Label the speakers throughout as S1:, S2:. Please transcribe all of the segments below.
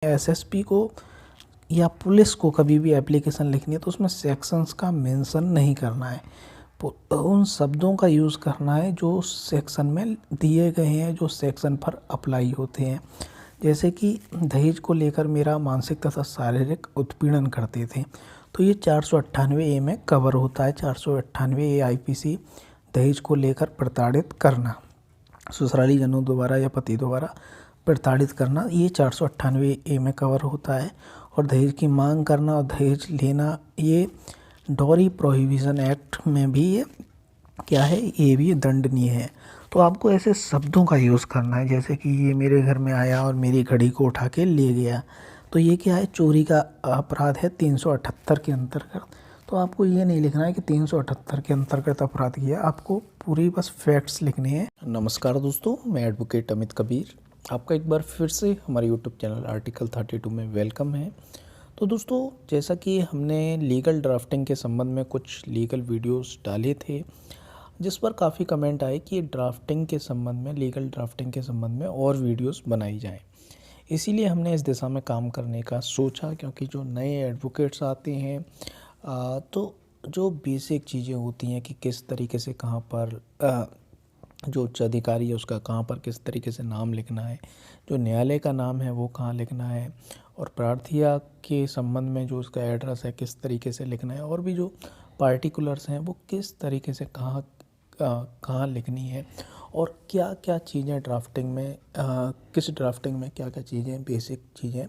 S1: SSP को या police को कभी भी एप्लीकेशन लिखनी है तो उसमें सेक्शंस का मेंशन नहीं करना है। उन शब्दों का यूज़ करना है जो सेक्शन में दिए गए हैं, जो सेक्शन पर अप्लाई होते हैं। जैसे कि दहेज को लेकर मेरा मानसिक तथा शारीरिक उत्पीड़न करते थे, तो ये 498A में कवर होता है। 498A आईपीसी दहेज को लेकर प्रताड़ित करना, ससुराली जनों द्वारा या पति द्वारा प्रताड़ित करना, ये 498A में कवर होता है। और दहेज की मांग करना और दहेज लेना, ये डॉरी प्रोहिबिशन एक्ट में भी ये क्या है, ये भी दंडनीय है। तो आपको ऐसे शब्दों का यूज़ करना है, जैसे कि ये मेरे घर में आया और मेरी घड़ी को उठा के ले गया, तो ये क्या है, चोरी का अपराध है 378 के अंतर्गत। तो आपको ये नहीं लिखना है कि 378 के अंतर्गत अपराध किया, आपको पूरी बस फैक्ट्स लिखने हैं। नमस्कार दोस्तों, मैं एडवोकेट अमित कबीर, आपका एक बार फिर से हमारे यूट्यूब चैनल आर्टिकल 32 में वेलकम है। तो दोस्तों, जैसा कि हमने लीगल ड्राफ्टिंग के संबंध में कुछ लीगल वीडियोस डाले थे, जिस पर काफ़ी कमेंट आए कि ड्राफ्टिंग के संबंध में, लीगल ड्राफ्टिंग के संबंध में और वीडियोस बनाई जाएं। इसीलिए हमने इस दिशा में काम करने का सोचा, क्योंकि जो नए एडवोकेट्स आते हैं तो जो बेसिक चीज़ें होती हैं कि किस तरीके से कहाँ पर जो उच्च अधिकारी है उसका कहाँ पर किस तरीके से नाम लिखना है, जो न्यायालय का नाम है वो कहाँ लिखना है, और प्रार्थिया के संबंध में जो उसका एड्रेस है किस तरीके से लिखना है, और भी जो पार्टिकुलर्स हैं वो किस तरीके से कहाँ लिखनी है, और क्या क्या चीज़ें ड्राफ्टिंग में किस ड्राफ्टिंग में क्या क्या चीज़ें, बेसिक चीज़ें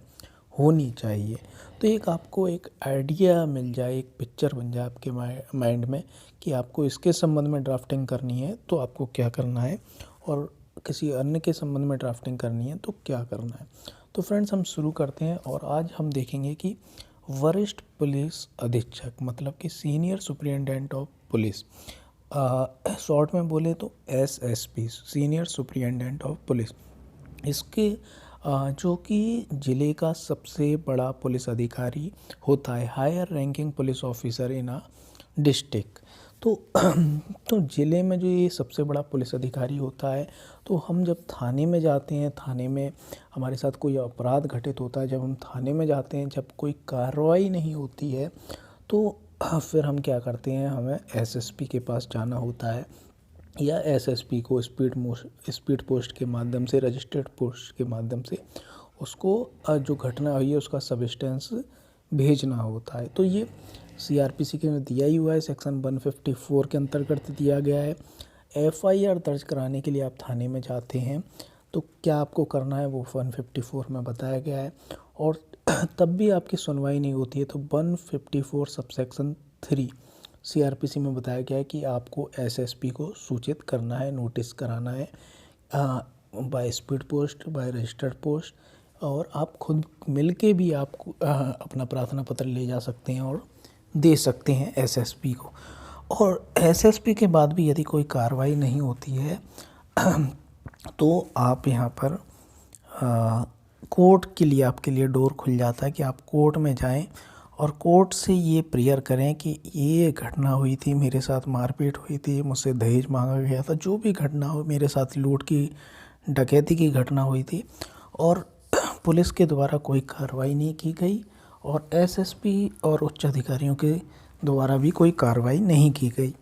S1: होनी चाहिए। तो एक आपको एक आइडिया मिल जाए, एक पिक्चर बन जाए आपके माइंड में कि आपको इसके संबंध में ड्राफ्टिंग करनी है तो आपको क्या करना है, और किसी अन्य के संबंध में ड्राफ्टिंग करनी है तो क्या करना है। तो फ्रेंड्स, हम शुरू करते हैं और आज हम देखेंगे कि वरिष्ठ पुलिस अधीक्षक, मतलब कि senior superintendent of police, short में बोले तो SSP, senior superintendent of police, इसके जो कि ज़िले का सबसे बड़ा पुलिस अधिकारी होता है, higher ranking police officer in a district. तो ज़िले में जो ये सबसे बड़ा पुलिस अधिकारी होता है, तो हम जब थाने में जाते हैं, थाने में हमारे साथ कोई अपराध घटित होता है, जब हम थाने में जाते हैं, जब कोई कार्रवाई नहीं होती है, तो फिर हम क्या करते हैं, हमें एसएसपी के पास जाना होता है, या एसएसपी को स्पीड पोस्ट के माध्यम से, रजिस्टर्ड पोस्ट के माध्यम से उसको जो घटना हुई है उसका सबस्टेंस भेजना होता है। तो ये सीआरपीसी के में दिया ही हुआ है, सेक्शन 154 के अंतर्गत दिया गया है। एफआईआर दर्ज कराने के लिए आप थाने में जाते हैं तो क्या आपको करना है वो 154 में बताया गया है, और तब भी आपकी सुनवाई नहीं होती है तो 154 सबसेक्शन 3 सीआरपीसी में बताया गया है कि आपको एसएसपी को सूचित करना है, नोटिस कराना है, by speed post, by registered post, और आप खुद मिल के भी आप अपना प्रार्थना पत्र ले जा सकते हैं और दे सकते हैं एसएसपी को। और एसएसपी के बाद भी यदि कोई कार्रवाई नहीं होती है तो आप यहाँ पर कोर्ट के लिए, आपके लिए डोर खुल जाता है कि आप कोर्ट में जाएं और कोर्ट से ये प्रेयर करें कि ये घटना हुई थी, मेरे साथ मारपीट हुई थी, मुझसे दहेज मांगा गया था, जो भी घटना हो, मेरे साथ लूट की, डकैती की घटना हुई थी, और पुलिस के द्वारा कोई कार्रवाई नहीं की गई, और एसएसपी और उच्च अधिकारियों के द्वारा भी कोई कार्रवाई नहीं की गई।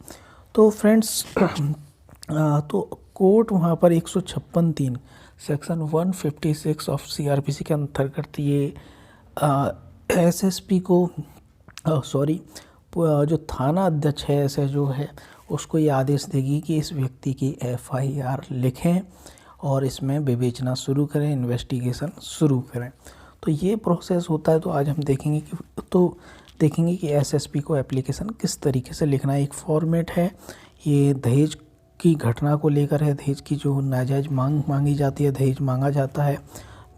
S1: तो फ्रेंड्स, तो कोर्ट वहाँ पर 156(3) सेक्शन 156 ऑफ सीआरपीसी के अंतर्गत ये एसएसपी को जो थाना अध्यक्ष है एसएचओ है, उसको ये आदेश देगी कि इस व्यक्ति की एफआईआर लिखें और इसमें विवेचना शुरू करें, इन्वेस्टिगेशन शुरू करें। तो ये प्रोसेस होता है। तो आज हम देखेंगे कि एसएसपी को एप्लीकेशन किस तरीके से लिखना है। एक फॉर्मेट है, ये दहेज की घटना को लेकर है, दहेज की जो नाजायज़ मांगी जाती है, दहेज मांगा जाता है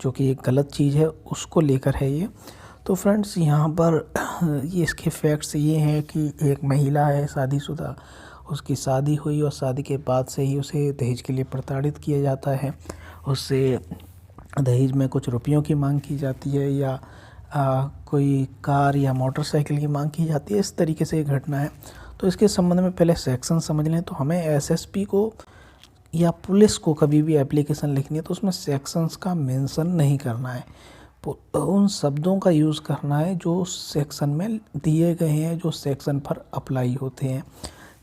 S1: जो कि एक गलत चीज़ है, उसको लेकर है ये। तो फ्रेंड्स, यहाँ पर ये इसके फैक्ट्स ये हैं कि एक महिला है शादीशुदा, उसकी शादी हुई और शादी के बाद से ही उसे दहेज के लिए प्रताड़ित किया जाता है, उससे दहेज में कुछ रुपयों की मांग की जाती है, या कोई कार या मोटरसाइकिल की मांग की जाती है, इस तरीके से ये घटना है। तो इसके संबंध में पहले सेक्शन समझ लें। तो हमें एसएसपी को या पुलिस को कभी भी एप्लीकेशन लिखनी है तो उसमें सेक्शंस का मेंशन नहीं करना है। उन शब्दों का यूज़ करना है जो सेक्शन में दिए गए हैं, जो सेक्शन पर अप्लाई होते हैं।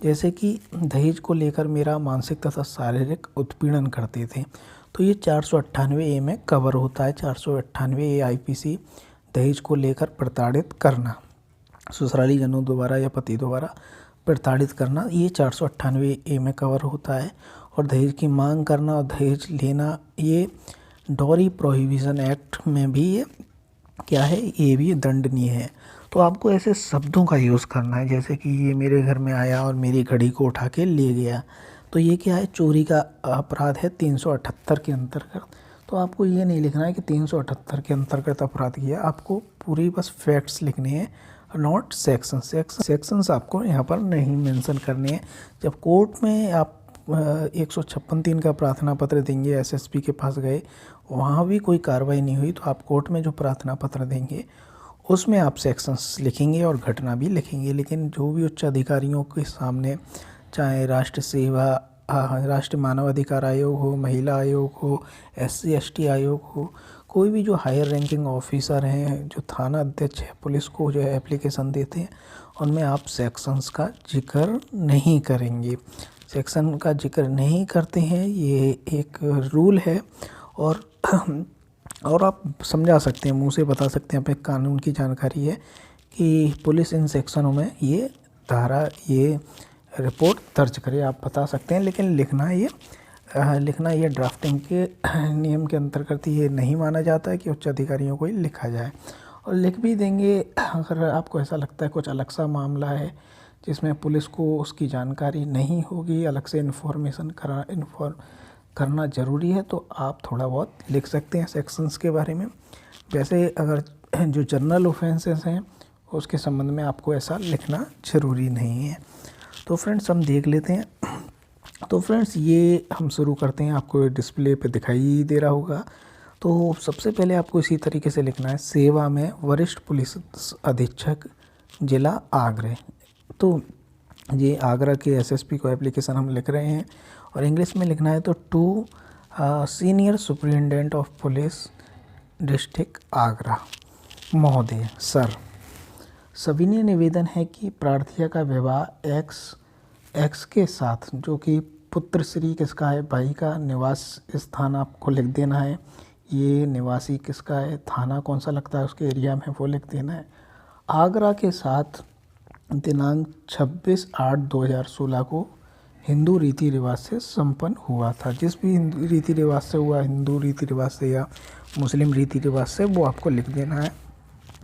S1: जैसे कि दहेज को लेकर मेरा मानसिक तथा शारीरिक उत्पीड़न करते थे, तो ये 498 ए में कवर होता है। 498 ए आईपीसी दहेज को लेकर प्रताड़ित करना, ससुराली जनों द्वारा या पति द्वारा प्रताड़ित करना, ये 498 ए में कवर होता है। और दहेज की मांग करना और दहेज लेना, ये डॉरी प्रोहिबिशन एक्ट में भी ये क्या है, ये भी दंडनीय है। तो आपको ऐसे शब्दों का यूज़ करना है, जैसे कि ये मेरे घर में आया और मेरी घड़ी को उठा के ले गया, तो ये क्या है, चोरी का अपराध है 378 के अंतर्गत। तो आपको ये नहीं लिखना है कि 378 के अंतर्गत अपराध किया, आपको पूरी बस फैक्ट्स लिखने हैं, नॉट सेक्शंस आपको यहाँ पर नहीं मेंशन करने हैं। जब कोर्ट में आप 156(3) का प्रार्थना पत्र देंगे, एसएसपी के पास गए, वहाँ भी कोई कार्रवाई नहीं हुई, तो आप कोर्ट में जो प्रार्थना पत्र देंगे उसमें आप सेक्शंस लिखेंगे और घटना भी लिखेंगे। लेकिन जो भी उच्च अधिकारियों के सामने, चाहे राष्ट्र सेवा, राष्ट्रीय मानव अधिकार आयोग हो, महिला आयोग हो, SC ST आयोग हो, कोई भी जो हायर रैंकिंग ऑफिसर हैं, जो थाना अध्यक्ष है, पुलिस को जो है एप्लीकेशन देते हैं, उनमें आप सेक्शंस का जिक्र नहीं करेंगे। सेक्शन का जिक्र नहीं करते हैं, ये एक रूल है। और आप समझा सकते हैं, मुंह से बता सकते हैं, आप एक कानून की जानकारी है कि पुलिस इन सेक्शनों में ये धारा, ये रिपोर्ट दर्ज करे, आप बता सकते हैं। लेकिन लिखना ये ड्राफ्टिंग के नियम के अंतर्गत ये नहीं माना जाता है कि उच्च अधिकारियों को ही लिखा जाए। और लिख भी देंगे अगर आपको ऐसा लगता है कुछ अलग सा मामला है जिसमें पुलिस को उसकी जानकारी नहीं होगी, अलग से इन्फॉर्मेशन करना ज़रूरी है, तो आप थोड़ा बहुत लिख सकते हैं सेक्शंस के बारे में। वैसे अगर जो जनरल ऑफेंसेस हैं उसके संबंध में आपको ऐसा लिखना ज़रूरी नहीं है। तो फ्रेंड्स हम देख लेते हैं। तो फ्रेंड्स ये हम शुरू करते हैं, आपको डिस्प्ले पे दिखाई दे रहा होगा। तो सबसे पहले आपको इसी तरीके से लिखना है, सेवा में वरिष्ठ पुलिस अधीक्षक जिला आगरा। तो ये आगरा के SSP को एप्लीकेशन हम लिख रहे हैं, और इंग्लिश में लिखना है तो to senior superintendent of police district Agra महोदय सर, सविनय निवेदन है कि प्रार्थिया का विवाह एक्स के साथ, जो कि पुत्र श्री किसका है, भाई का, निवास स्थान आपको लिख देना है, ये निवासी किसका है, थाना कौन सा लगता है उसके एरिया में वो लिख देना है, आगरा के साथ दिनांक 26/8/2016 को हिंदू रीति रिवाज से संपन्न हुआ था। जिस भी हिंदू रीति रिवाज से हुआ, हिंदू रीति रिवाज से या मुस्लिम रीति रिवाज से, वो आपको लिख देना है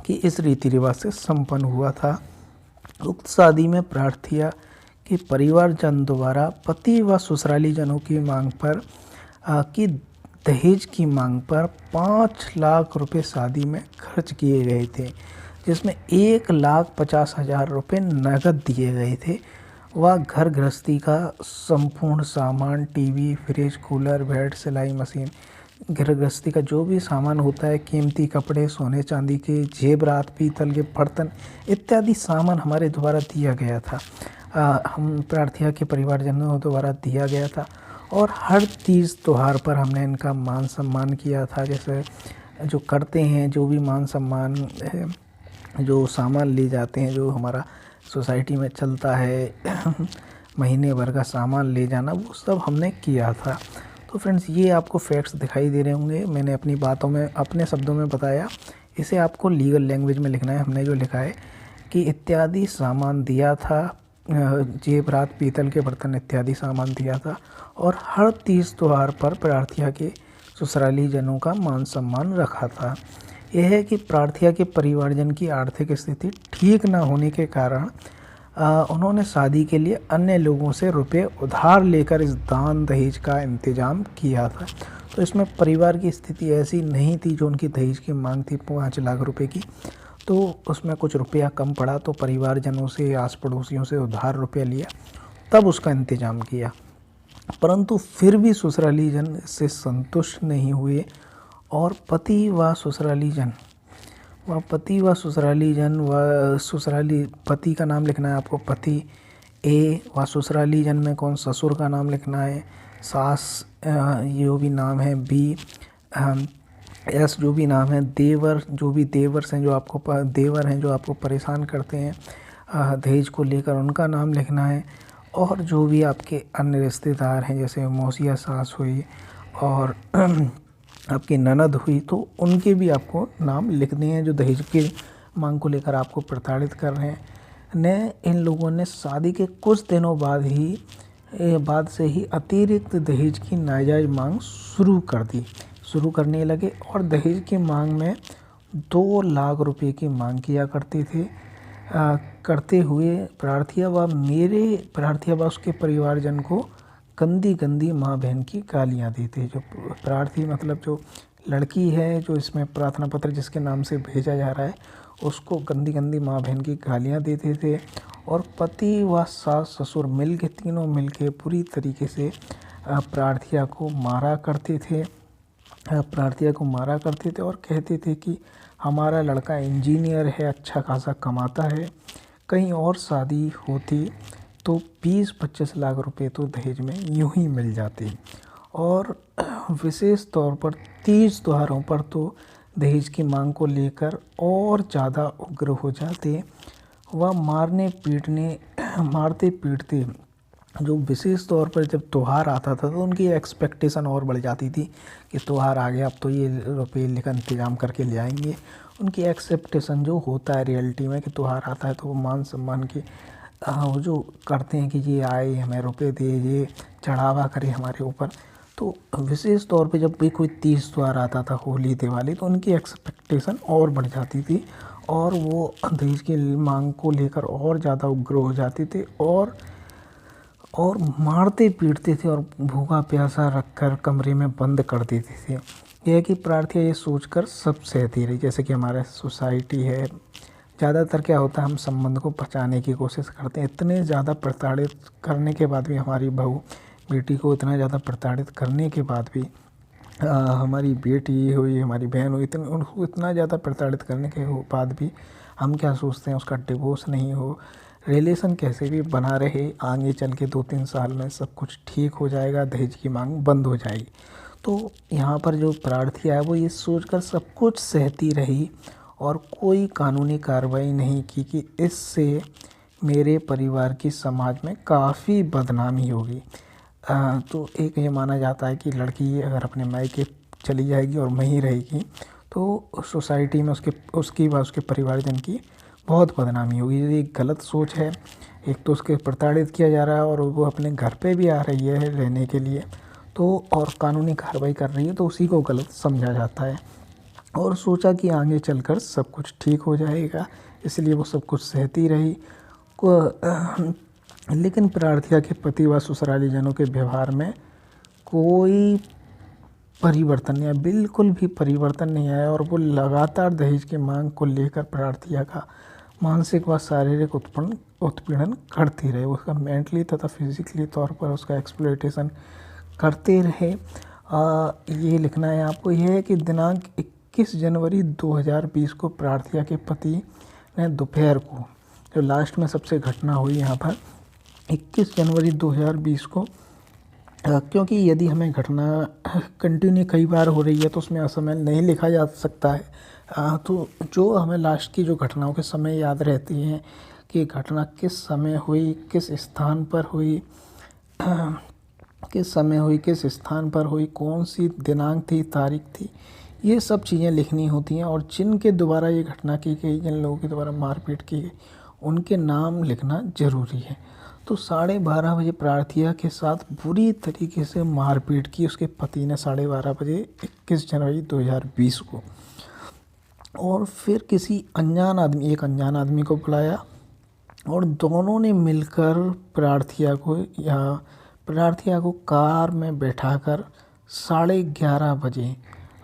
S1: कि इस रीति रिवाज से संपन्न हुआ था। उक्त शादी में प्रार्थिया के परिवारजन द्वारा पति व ससुराली जनों की मांग पर की दहेज की मांग पर 5 लाख रुपए शादी में खर्च किए गए थे, जिसमें 1,50,000 रुपये नगद दिए गए थे। वह घर गृहस्थी का संपूर्ण सामान, टीवी, फ्रिज, कूलर, बेड, सिलाई मशीन, घर गृहस्थी का जो भी सामान होता है, कीमती कपड़े, सोने चांदी के जेवरात, पीतल के बर्तन इत्यादि सामान हमारे द्वारा दिया गया था, हम प्रार्थिया के परिवारजनों द्वारा दिया गया था। और हर तीज त्यौहार पर हमने इनका मान सम्मान किया था। जैसे जो करते हैं, जो भी मान सम्मान है, जो सामान ले जाते हैं, जो हमारा सोसाइटी में चलता है महीने भर का सामान ले जाना, वो सब हमने किया था। तो फ्रेंड्स ये आपको फैक्ट्स दिखाई दे रहे होंगे, मैंने अपनी बातों में अपने शब्दों में बताया। इसे आपको लीगल लैंग्वेज में लिखना है। हमने जो लिखा है कि इत्यादि सामान दिया था, जेवरात, पीतल के बर्तन इत्यादि सामान दिया था, और हर तीज त्यौहार पर प्रार्थिया के ससुराली जनों का मान सम्मान रखा था। यह है कि प्रार्थिया के परिवारजन की आर्थिक स्थिति ठीक न होने के कारण उन्होंने शादी के लिए अन्य लोगों से रुपए उधार लेकर इस दान दहेज का इंतजाम किया था। तो इसमें परिवार की स्थिति ऐसी नहीं थी, जो उनकी दहेज की मांग थी 5 लाख रुपए की, तो उसमें कुछ रुपया कम पड़ा, तो परिवारजनों से, आस पड़ोसियों से उधार रुपया लिया, तब उसका इंतजाम किया। परंतु फिर भी ससुराली जन इससे संतुष्ट नहीं हुए, और पति व ससुराली जन व ससुराली, पति का नाम लिखना है आपको, पति ए, व ससुराली जन में कौन, ससुर का नाम लिखना है, सास जो भी नाम है बी, एस जो भी नाम है, देवर जो भी देवर्स हैं जो आपको देवर हैं जो आपको परेशान करते हैं दहेज को लेकर, उनका नाम लिखना है। और जो भी आपके अन्य रिश्तेदार हैं जैसे मौसिया सास हुई और आपकी ननद हुई, तो उनके भी आपको नाम लिखने हैं जो दहेज की मांग को लेकर आपको प्रताड़ित कर रहे हैं। इन लोगों ने शादी के कुछ दिनों बाद से ही अतिरिक्त दहेज की नाजायज़ मांग शुरू करने लगे और दहेज की मांग में 2 लाख रुपए की मांग किया करते हुए प्रार्थिया व उसके परिवारजन को गंदी गंदी माँ बहन की गालियाँ देते। जो प्रार्थी मतलब जो लड़की है जो इसमें प्रार्थना पत्र जिसके नाम से भेजा जा रहा है, उसको गंदी गंदी माँ बहन की गालियाँ देते थे। और पति व सास ससुर तीनों मिल के पूरी तरीके से प्रार्थिया को मारा करते थे और कहते थे कि हमारा लड़का इंजीनियर है, अच्छा खासा कमाता है, कहीं और शादी होती तो 20-25 लाख रुपए तो दहेज में यूं ही मिल जाते। और विशेष तौर पर तीज त्योहारों पर तो दहेज की मांग को लेकर और ज़्यादा उग्र हो जाते व मारते पीटते। जो विशेष तौर पर जब त्यौहार आता था तो उनकी एक्सपेक्टेशन और बढ़ जाती थी कि त्यौहार आ गया, अब तो ये रुपये लेकर इंतजाम करके ले आएंगे। उनकी एक्सपेक्टेशन जो होता है रियलिटी में कि त्यौहार आता है तो वो मान सम्मान के वो जो करते हैं कि ये आए हमें रुपए दे, ये चढ़ावा करे हमारे ऊपर। तो विशेष तौर पे जब भी कोई तीज त्यौहार आता था, होली दिवाली, तो उनकी एक्सपेक्टेशन और बढ़ जाती थी और वो दहेज की मांग को लेकर और ज़्यादा उग्र हो जाते थे और मारते पीटते थे और भूखा प्यासा रखकर कमरे में बंद कर देते थे। यह कि प्रार्थिया ये सोचकर सब सहती रही। जैसे कि हमारा सोसाइटी है, ज़्यादातर क्या होता है हम संबंध को बचाने की कोशिश करते हैं। इतने ज़्यादा प्रताड़ित करने के बाद भी हमारी बहू बेटी को इतना ज़्यादा प्रताड़ित करने के बाद भी हमारी बेटी हुई, हमारी बहन हुई, उनको इतना ज़्यादा प्रताड़ित करने के बाद भी हम क्या सोचते हैं उसका डिवोर्स नहीं हो, रिलेशन कैसे भी बना रहे, आगे चल के 2-3 साल में सब कुछ ठीक हो जाएगा, दहेज की मांग बंद हो जाएगी। तो यहाँ पर जो प्रार्थिया है वो ये सोचकर सब कुछ सहती रही और कोई कानूनी कार्रवाई नहीं की कि इससे मेरे परिवार की समाज में काफ़ी बदनामी होगी। तो एक ये माना जाता है कि लड़की अगर अपने मायके चली जाएगी और वहीं रहेगी तो सोसाइटी में उसकी व उसके परिवारजन की बहुत बदनामी होगी। ये एक गलत सोच है। एक तो उसके प्रताड़ित किया जा रहा है और वो अपने घर पे भी आ रही है रहने के लिए, तो और कानूनी कार्रवाई कर रही है, तो उसी को गलत समझा जाता है। और सोचा कि आगे चलकर सब कुछ ठीक हो जाएगा, इसलिए वो सब कुछ सहती रही। लेकिन प्रार्थिया के पति व ससुराली जनों के व्यवहार में कोई परिवर्तन नहीं आया, बिल्कुल भी परिवर्तन नहीं आया और वो लगातार दहेज की मांग को लेकर प्रार्थिया का मानसिक व शारीरिक उत्पीड़न करती रहे। उसका मेंटली तथा फिजिकली तौर पर उसका एक्सप्लॉयटेशन करते रहे। ये लिखना है आपको। यह है कि दिनांक 21 जनवरी 2020 को प्रार्थिया के पति ने दोपहर को, जो लास्ट में सबसे घटना हुई यहाँ पर 21 जनवरी 2020 को, क्योंकि यदि हमें घटना कंटिन्यू कई बार हो रही है तो उसमें असमय नहीं लिखा जा सकता है। तो जो हमें लास्ट की जो घटनाओं के समय याद रहती हैं कि घटना किस समय हुई, किस स्थान पर हुई, किस स्थान पर हुई, कौन सी दिनांक थी, तारीख थी, ये सब चीज़ें लिखनी होती हैं। और जिनके द्वारा ये घटना की गई, जिन लोगों के द्वारा मारपीट की गई, उनके नाम लिखना ज़रूरी है। तो 12:30 बजे प्रार्थिया के साथ बुरी तरीके से मारपीट की उसके पति ने 12:30 बजे 21 जनवरी 2020 को। और फिर एक अनजान आदमी को बुलाया और दोनों ने मिलकर प्रार्थिया को कार में बैठाकर 11:30 बजे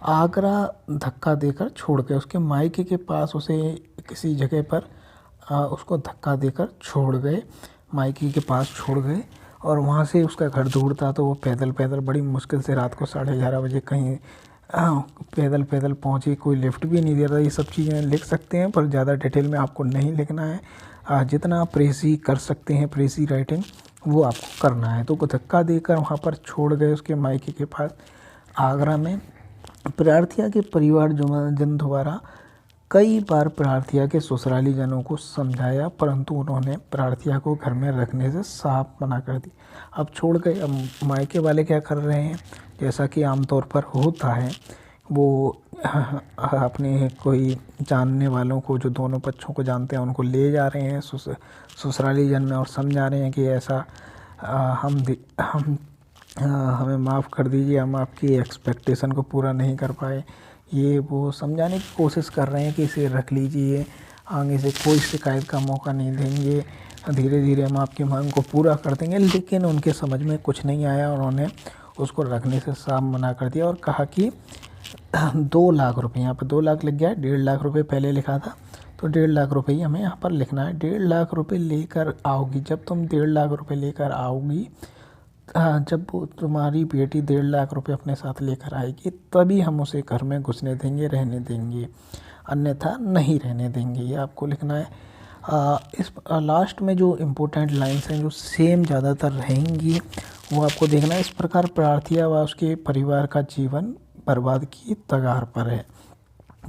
S1: आगरा धक्का देकर छोड़ गए। उसके मायके के पास उसे किसी जगह पर उसको धक्का देकर छोड़ गए, मायके के पास छोड़ गए। और वहाँ से उसका घर दूर था तो वो पैदल बड़ी मुश्किल से रात को 11:30 बजे कहीं पैदल पहुँचे। कोई लिफ्ट भी नहीं दे रहा। ये सब चीज़ें लिख सकते हैं पर ज़्यादा डिटेल में आपको नहीं लिखना है। जितना आप प्रेसी कर सकते हैं, प्रेसी राइटिंग, वो आपको करना है। तो वो धक्का देकर वहाँ पर छोड़ गए उसके मायके के पास आगरा में। प्रार्थिया के परिवारजन द्वारा कई बार प्रार्थिया के ससुराली जनों को समझाया, परंतु उन्होंने प्रार्थिया को घर में रखने से साफ मना कर दी। अब छोड़ गए। अब मायके वाले क्या कर रहे हैं, जैसा कि आमतौर पर होता है, वो अपने कोई जानने वालों को, जो दोनों पक्षों को जानते हैं, उनको ले जा रहे हैं ससुराली जन में और समझा रहे हैं कि ऐसा हमें माफ़ कर दीजिए, हम आपकी एक्सपेक्टेशन को पूरा नहीं कर पाए। ये वो समझाने की कोशिश कर रहे हैं कि इसे रख लीजिए, आगे से कोई शिकायत का मौका नहीं देंगे, धीरे धीरे हम आपकी मांग को पूरा कर देंगे। लेकिन उनके समझ में कुछ नहीं आया, उन्होंने उसको रखने से साफ मना कर दिया और कहा कि 2 लाख रुपये, यहाँ पर 2 लाख लिख गया, 1.5 लाख रुपये पहले लिखा था, तो 1.5 लाख रुपये ही हमें यहाँ पर लिखना है। 1.5 लाख रुपये लेकर आओगी, जब तुम 1.5 लाख रुपये लेकर आओगी, जब तुम्हारी बेटी 1.5 लाख रुपये अपने साथ लेकर आएगी, तभी हम उसे घर में घुसने देंगे, रहने देंगे, अन्यथा नहीं रहने देंगे। ये आपको लिखना है। इस लास्ट में जो इम्पोर्टेंट लाइन्स हैं, जो सेम ज़्यादातर रहेंगी, वो आपको देखना है। इस प्रकार प्रार्थिया व उसके परिवार का जीवन बर्बाद की कगार पर है।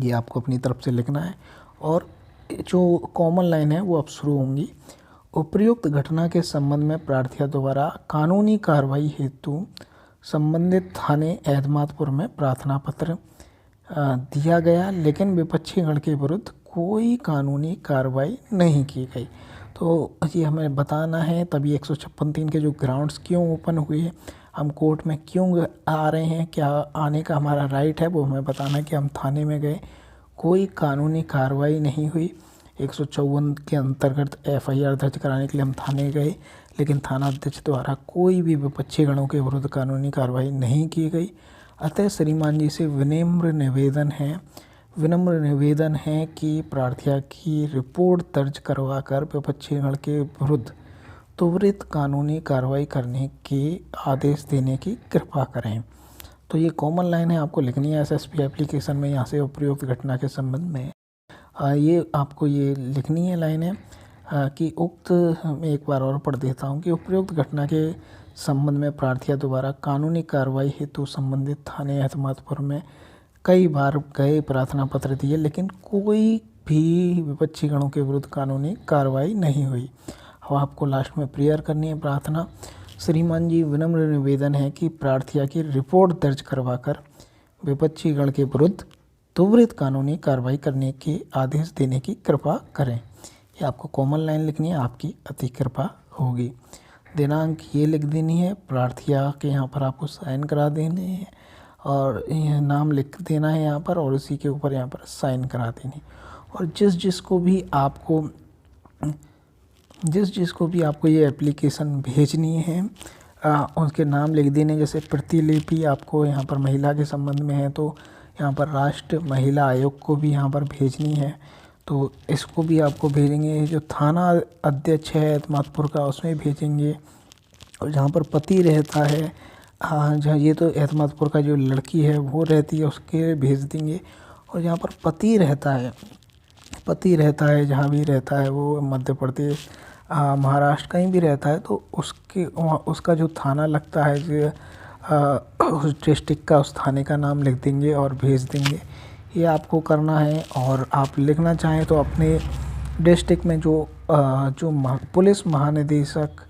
S1: ये आपको अपनी तरफ से लिखना है। और जो कॉमन लाइन है वो अब शुरू होंगी। उपयुक्त घटना के संबंध में प्रार्थिया द्वारा कानूनी कार्रवाई हेतु संबंधित थाने एतमादपुर में प्रार्थना पत्र दिया गया, लेकिन विपक्षी गण के विरुद्ध कोई कानूनी कार्रवाई नहीं की गई। तो ये हमें बताना है। तभी 156(3) के जो ग्राउंड्स क्यों ओपन हुए, हम कोर्ट में क्यों आ रहे हैं, क्या आने का हमारा राइट है, वो हमें बताना है कि हम थाने में गए, कोई कानूनी कार्रवाई नहीं हुई। 154 के अंतर्गत FIR दर्ज कराने के लिए हम थाने गए, लेकिन थाना अध्यक्ष द्वारा कोई भी विपक्षी गणों के विरुद्ध कानूनी कार्रवाई नहीं की गई। अतः श्रीमान जी से विनम्र निवेदन है कि प्रार्थिया की रिपोर्ट दर्ज करवाकर विपक्षी गण के विरुद्ध त्वरित कानूनी कार्रवाई करने के आदेश देने की कृपा करें। तो ये कॉमन लाइन है, आपको लिखनी है SSP एप्लीकेशन में। यहाँ से उपयुक्त घटना के संबंध में ये आपको ये लिखनी है लाइन है कि उक्त, मैं एक बार और पढ़ देता हूँ कि उपयुक्त घटना के संबंध में प्रार्थिया द्वारा कानूनी कार्रवाई हेतु संबंधित थाने एतमादपुर में कई बार गए, प्रार्थना पत्र दिए, लेकिन कोई भी विपक्षी गणों के विरुद्ध कानूनी कार्रवाई नहीं हुई। अब आपको लास्ट में प्रेयर करनी है, प्रार्थना। श्रीमान जी, विनम्र निवेदन है कि प्रार्थिया की रिपोर्ट दर्ज करवाकर विपक्षी गण के विरुद्ध त्वरित कानूनी कार्रवाई करने के आदेश देने की कृपा करें। ये आपको कॉमन लाइन लिखनी है, आपकी अति कृपा होगी। दिनांक ये लिख देनी है, प्रार्थिया के यहाँ पर आपको साइन करा देने हैं और नाम लिख देना है यहाँ पर, और उसी के ऊपर यहाँ पर साइन करा देनी। और जिस जिसको भी आपको ये एप्लीकेशन भेजनी है उसके नाम लिख देने। जैसे प्रतिलिपि आपको यहाँ पर महिला के संबंध में है, तो यहाँ पर राष्ट्रीय महिला आयोग को भी यहाँ पर भेजनी है, तो इसको भी आपको भेजेंगे। जो थाना अध्यक्ष है एतमादपुर का, उसमें भेजेंगे। और जहाँ पर पति रहता है, जहाँ ये तो एतमादपुर का जो लड़की है वो रहती है, उसके भेज देंगे। और जहाँ पर पति रहता है जहाँ भी रहता है, वो मध्य प्रदेश, महाराष्ट्र कहीं भी रहता है, तो उसका जो थाना लगता है, जो उस डिस्ट्रिक्ट का, उस थाने का नाम लिख देंगे और भेज देंगे। ये आपको करना है। और आप लिखना चाहें तो अपने डिस्ट्रिक्ट में जो पुलिस महानिदेशक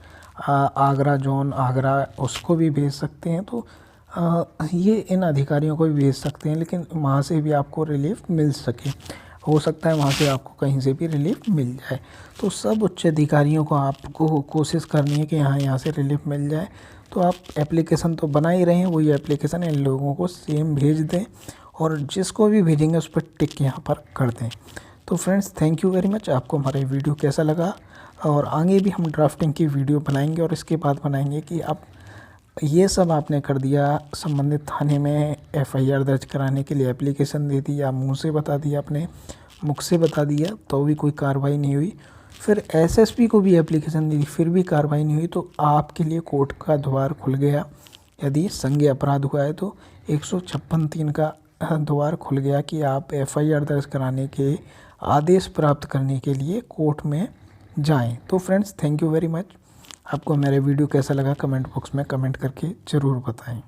S1: आगरा जोन आगरा, उसको भी भेज सकते हैं। तो ये इन अधिकारियों को भी भेज सकते हैं, लेकिन वहाँ से भी आपको रिलीफ मिल सके, हो सकता है वहाँ से आपको कहीं से भी रिलीफ मिल जाए। तो सब उच्च अधिकारियों को आपको कोशिश करनी है कि यहाँ से रिलीफ मिल जाए। तो आप एप्लीकेशन तो बना ही रहे हैं, वही एप्लीकेशन इन लोगों को सेम भेज दें, और जिसको भी भेजेंगे उस पर टिक यहाँ पर कर दें। तो friends, thank you very much. आपको हमारा वीडियो कैसा लगा, और आगे भी हम ड्राफ्टिंग की वीडियो बनाएंगे, और इसके बाद बनाएंगे कि आप ये सब आपने कर दिया, संबंधित थाने में FIR दर्ज कराने के लिए एप्लीकेशन दे दी, या मुँह से बता दिया, अपने मुख से बता दिया, तो भी कोई कार्रवाई नहीं हुई। फिर SSP को भी एप्लीकेशन दी, फिर भी कार्रवाई नहीं हुई, तो आपके लिए कोर्ट का द्वार खुल गया। यदि संज्ञेय अपराध हुआ है तो 156(3) का द्वार खुल गया कि आप FIR दर्ज कराने के आदेश प्राप्त करने के लिए कोर्ट में जाएं। तो friends, thank you very much. आपको मेरा वीडियो कैसा लगा कमेंट बॉक्स में कमेंट करके ज़रूर बताएं।